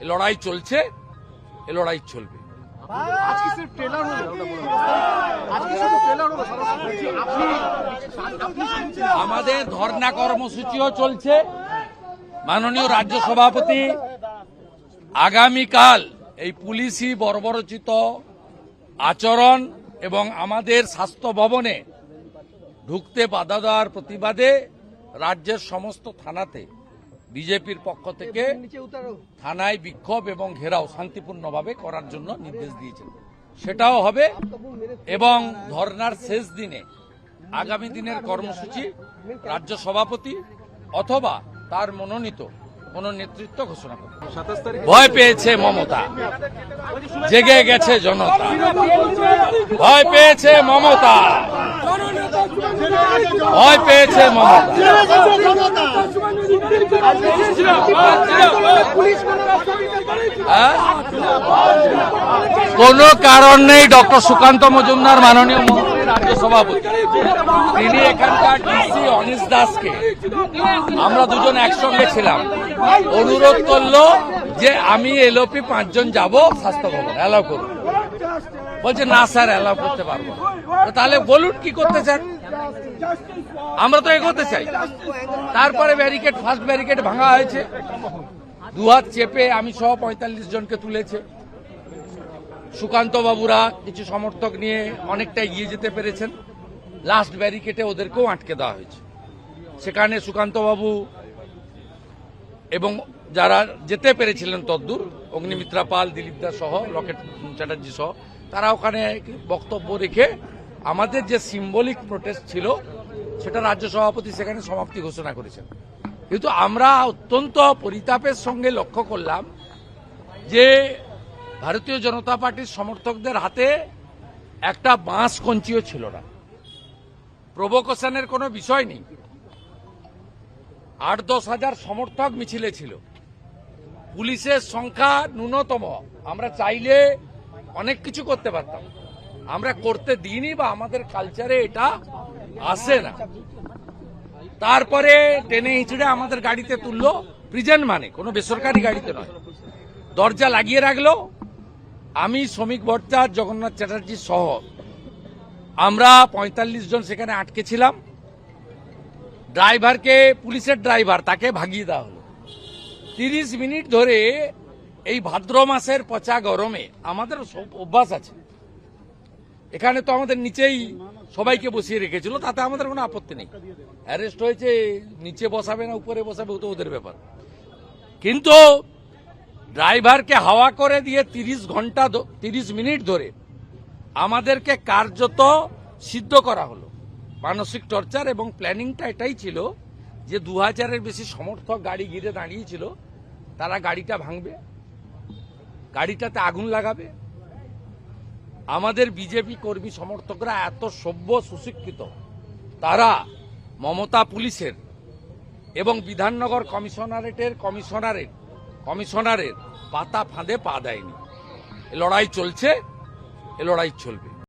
এ লড়াই চলছে, এ লড়াই চলবে। আমাদের ধর্ণা কর্মসূচিও চলছে। মাননীয় রাজ্য সভাপতি আগামীকাল এই পুলিশি বর্বরোচিত আচরণ এবং আমাদের স্বাস্থ্য ভবনে ঢুকতে বাধা দেওয়ার প্রতিবাদে রাজ্যের সমস্ত থানাতে বিজেপির পক্ষ থেকে থানায় বিক্ষোভ এবং ঘেরাও শান্তিপূর্ণভাবে করার জন্য নির্দেশ দিয়েছেন। সেটাও হবে এবং ধর্নার শেষ দিনে আগামী দিনের কর্মসূচি রাজ্য সভাপতি অথবা তার মনোনীত কোন নেতৃত্ব ঘোষণা করবে। ভয় পেয়েছে মমতা, জেগে গেছে জনতা। ভয় পেয়েছে মমতা, ভয় পেয়েছে মমতা। কোন কারণ নেই। ডক্টর সুকান্ত মজুমদার মাননীয় মন্ত্রী রাজ্য সভাপতি, তিনি এখানকার ডিসি অনিশ দাসকে, আমরা দুজন একসঙ্গে ছিলাম, অনুরোধ করলো যে আমি এলওপি 5 জন যাব স্বাস্থ্য ভবন, অ্যালাউ করুন। বলছে না স্যার, অ্যালাউ করতে পারবো না। তাহলে বলুন কি করতে চান, আমরা তো এগোতে চাই। তারপরে ব্যারিকেড, ফার্স্ট ব্যারিকেড ভাঙা হয়েছে, দুহাত চেপে আমি সহ 45 জনকে তুলেছে। সুকান্ত বাবুরা কিছু সমর্থক নিয়ে অনেকটা এগিয়ে যেতে পেরেছেন। লাস্ট ব্যারিকেডে ওদেরকেও আটকে দেওয়া হয়েছে। সেখানে সুকান্ত বাবু এবং যারা যেতে পেরেছিলেন তদ্দূর, অগ্নিমিত্রা পাল, দিলীপ দাস সহ, লকেট চ্যাটার্জি সহ, তারা ওখানে বক্তব্য রেখে আমাদের যে সিম্বলিক প্রোটেস্ট ছিল সেটা রাজ্য সভাপতি সেখানে সমাপ্তি ঘোষণা করেছেন। কিন্তু আমরা অত্যন্ত পরিতাপের সঙ্গে লক্ষ্য করলাম যে ভারতীয় জনতা পার্টির সমর্থকদের হাতে একটা বাঁশ কঞ্চিও ছিল না। প্রভোকেশনের কোনো বিষয় নেই। 8-10 হাজার সমর্থক মিছিলে ছিল। পুলিশের সংখ্যা ন্যূনতম। আমরা চাইলে অনেক কিছু করতে পারতাম, আমরা করতে দিইনি বা আমাদের কালচারে এটা আসে না। তারপরে টেনে হিঁচড়ে আমাদের গাড়িতে তুললো, প্রিজন মানে কোনো বেসরকারি গাড়িতে নয়, দরজা লাগিয়ে রাখলো। আমি, শ্রমিক ভট্টাচার্য, জগন্নাথ চ্যাটার্জি সহ আমরা 45 জন সেখানে আটকে ছিলাম। ড্রাইভারকে, পুলিশের ড্রাইভার, তাকে ভাগিয়ে দেওয়া হলো। 30 মিনিট ধরে এই ভাদ্র মাসের পচা গরমে, আমাদের অভ্যাস আছে, এখানে তো আমাদের নিচেই সবাইকে বসিয়ে রেখেছিল, তাতে আমাদের কোনো আপত্তি নেই। অ্যারেস্ট হয়েছে, নিচে বসাবে না উপরে বসাবে ও তো ওদের ব্যাপার। কিন্তু ড্রাইভারকে হাওয়া করে দিয়ে 30 মিনিট ধরে আমাদেরকে কার্যত সিদ্ধ করা হলো। মানসিক টর্চার এবং প্ল্যানিংটা এটাই ছিল যে 2000-এর বেশি সমর্থক গাড়ি ঘিরে দাঁড়িয়েছিল, তারা গাড়িটা ভাঙবে, গাড়িটাতে আগুন লাগাবে। আমাদের বিজেপি কর্মী সমর্থকরা এত সভ্য সুশিক্ষিত, তারা মমতা পুলিশের এবং বিধাননগর কমিশনারের পাতা ফাঁদে পা দেয়নি। এ লড়াই চলছে, এ লড়াই চলবে।